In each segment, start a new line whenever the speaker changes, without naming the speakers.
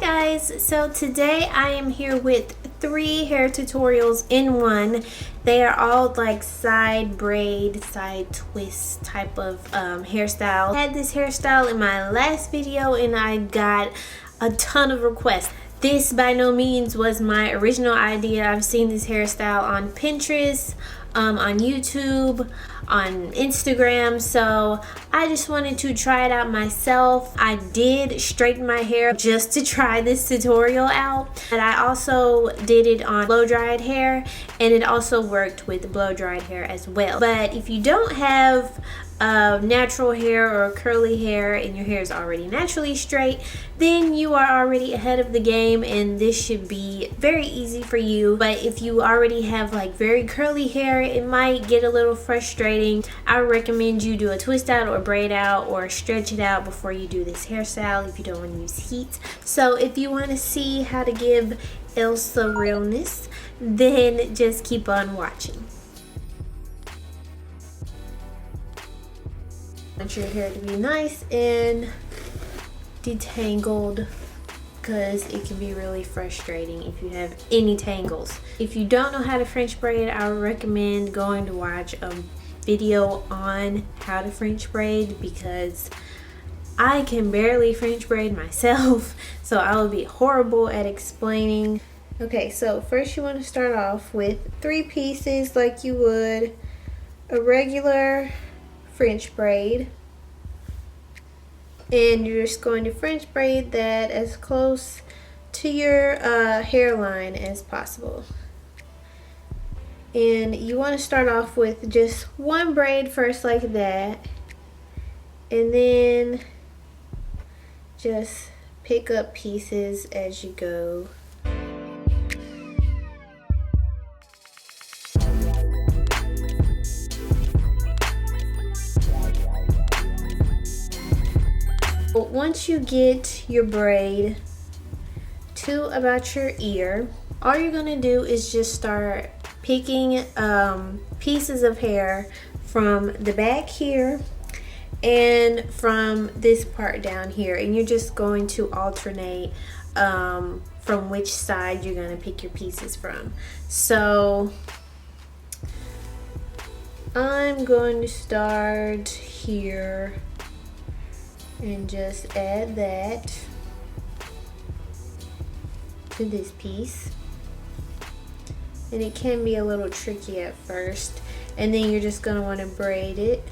guys, so today I am here with 3 hair tutorials in one. They are all like side braid, side twist type of hairstyle. I had this hairstyle in my last video and I got a ton of requests. This by no means was my original idea. I've seen this hairstyle on Pinterest, on YouTube, on Instagram, so I just wanted to try it out myself. I did straighten my hair just to try this tutorial out, but I also did it on blow dried hair, and it also worked with blow dried hair as well. But if you don't have natural hair or curly hair and your hair is already naturally straight, then you are already ahead of the game and this should be very easy for you. But if you already have like very curly hair, it might get a little frustrating. I recommend you do a twist out or braid out or stretch it out before you do this hairstyle if you don't want to use heat. So if you want to see how to give Elsa realness, then just keep on watching. Want your hair to be nice and detangled because it can be really frustrating if you have any tangles. If you don't know how to French braid, I would recommend going to watch a video on how to French braid because I can barely French braid myself, so I will be horrible at explaining. Okay, so first you want to start off with 3 pieces like you would a regular French braid, and you're just going to French braid that as close to your hairline as possible. And you want to start off with just 1 braid first like that, and then just pick up pieces as you go. Once you get your braid to about your ear, all you're gonna do is just start picking pieces of hair from the back here and from this part down here, and you're just going to alternate from which side you're gonna pick your pieces from. So I'm going to start here and just add that to this piece. And it can be a little tricky at first, and then you're just gonna want to braid it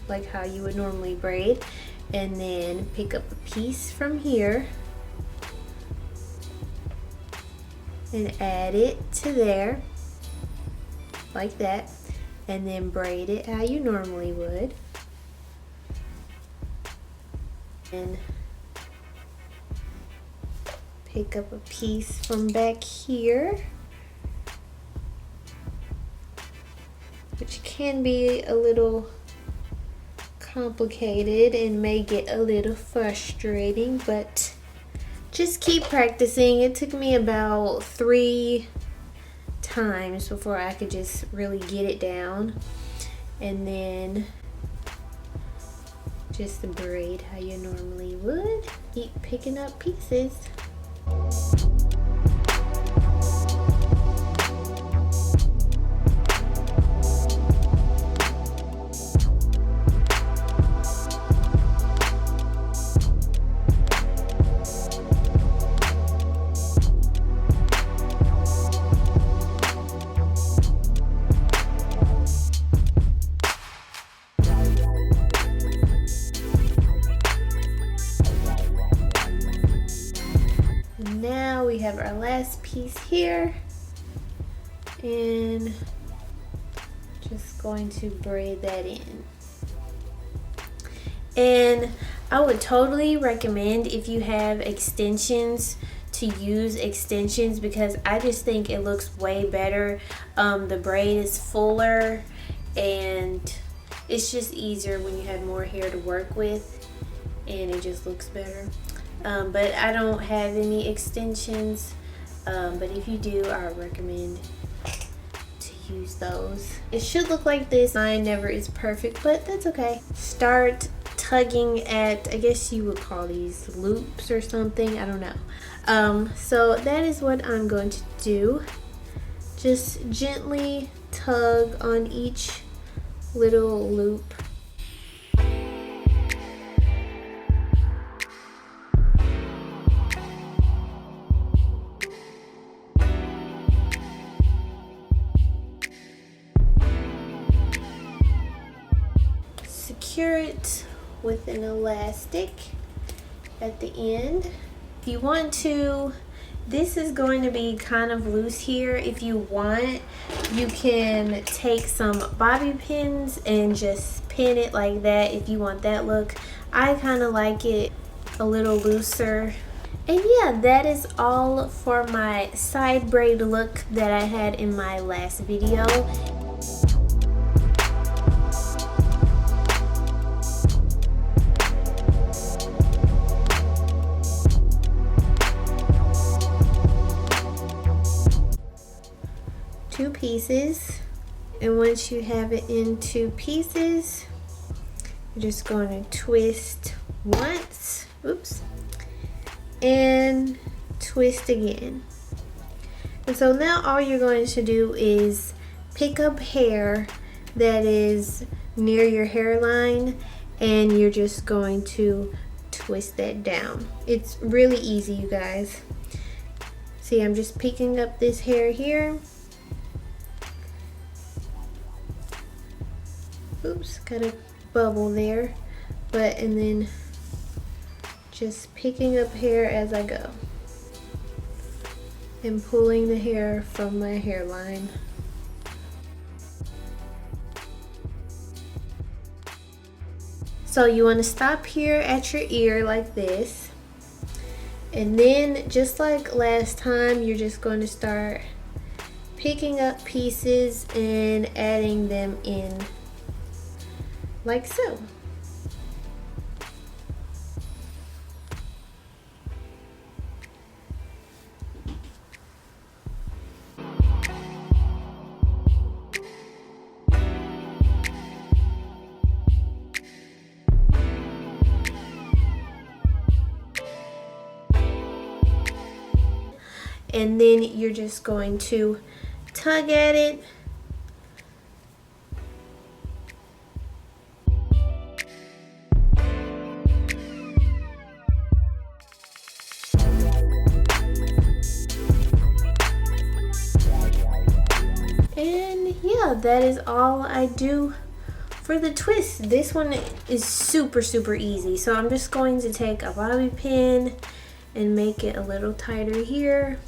like how you would normally braid, and then pick up a piece from here and add it to there like that, and then braid it how you normally would. And pick up a piece from back here, which can be a little complicated and may get a little frustrating, but just keep practicing. It took me about 3 times before I could just really get it down, and then just braid how you normally would. Keep picking up pieces. Now we have our last piece here, and just going to braid that in. And I would totally recommend, if you have extensions, to use extensions because I just think it looks way better. The braid is fuller and it's just easier when you have more hair to work with, and it just looks better. But I don't have any extensions, but if you do, I recommend to use those. It should look like this. Mine never is perfect, but that's okay. Start tugging at, I guess you would call these loops or something, I don't know. So that is what I'm going to do. Just gently tug on each little loop. Secure it with an elastic at the end. If you want to, this is going to be kind of loose here. If you want, you can take some bobby pins and just pin it like that if you want that look. I kind of like it a little looser. And yeah, that is all for my side braid look that I had in my last video. Two pieces, and once you have it in two pieces, you're just going to twist once, oops, and twist again. And so now all you're going to do is pick up hair that is near your hairline, and you're just going to twist that down. It's really easy, you guys. See, I'm just picking up this hair here. Oops, got a bubble there, and then just picking up hair as I go and pulling the hair from my hairline. So you want to stop here at your ear like this, and then just like last time, you're just going to start picking up pieces and adding them in like so. And then you're just going to tug at it. And yeah, that is all I do for the twist. This one is super easy. So I'm just going to take a bobby pin and make it a little tighter here.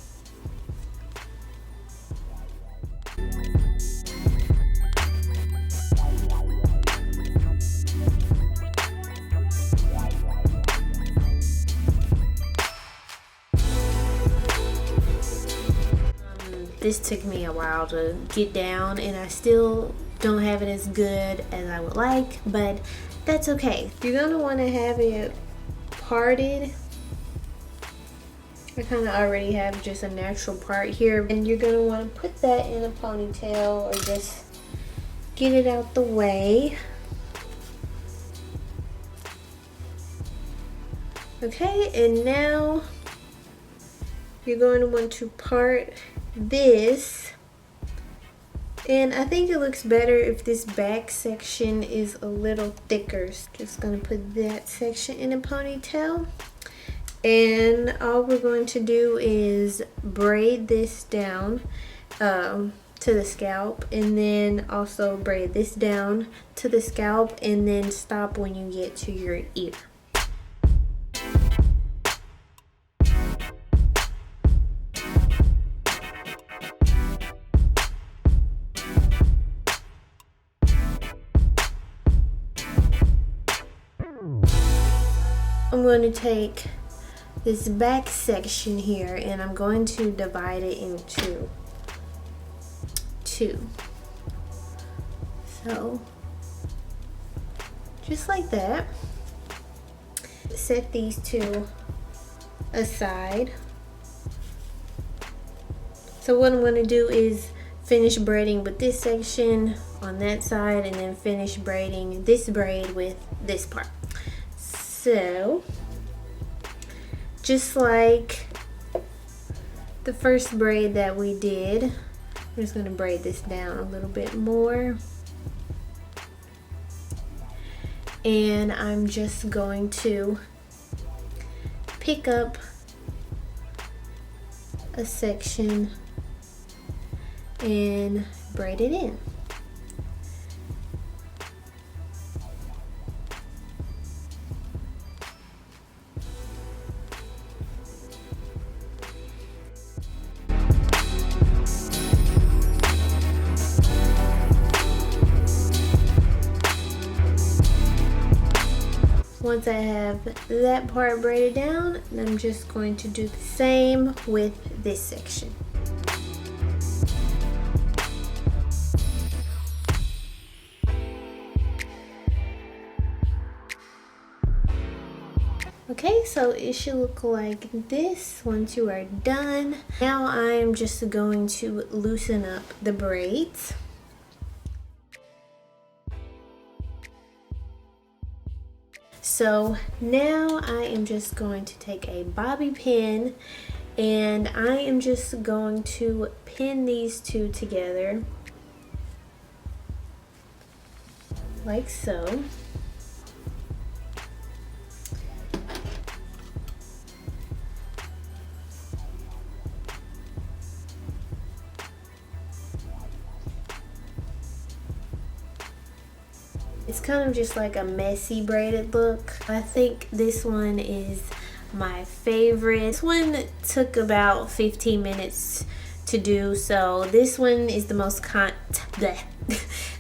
This took me a while to get down, and I still don't have it as good as I would like, but that's okay. You're gonna want to have it parted. I kind of already have just a natural part here, and you're gonna want to put that in a ponytail or just get it out the way. Okay, and now you're going to want to part this, and I think it looks better if this back section is a little thicker. Just gonna put that section in a ponytail, and all we're going to do is braid this down to the scalp, and then also braid this down to the scalp, and then stop when you get to your ear. I'm going to take this back section here, and I'm going to divide it into two. So just like that. Set these two aside. So what I'm going to do is finish braiding with this section on that side, and then finish braiding this braid with this part. So just like the first braid that we did. I'm just going to braid this down a little bit more. And I'm just going to pick up a section and braid it in. Once I have that part braided down, I'm just going to do the same with this section. Okay, so it should look like this once you are done. Now I'm just going to loosen up the braids. So now I am just going to take a bobby pin and I am just going to pin these two together like so. It's kind of just like a messy braided look. I think this one is my favorite. This one took about 15 minutes to do, so this one is the most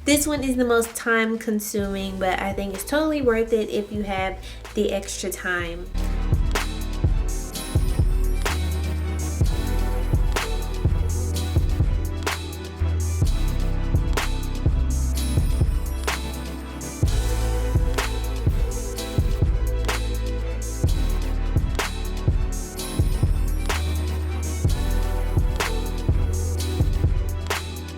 this one is the most time consuming, but I think it's totally worth it if you have the extra time.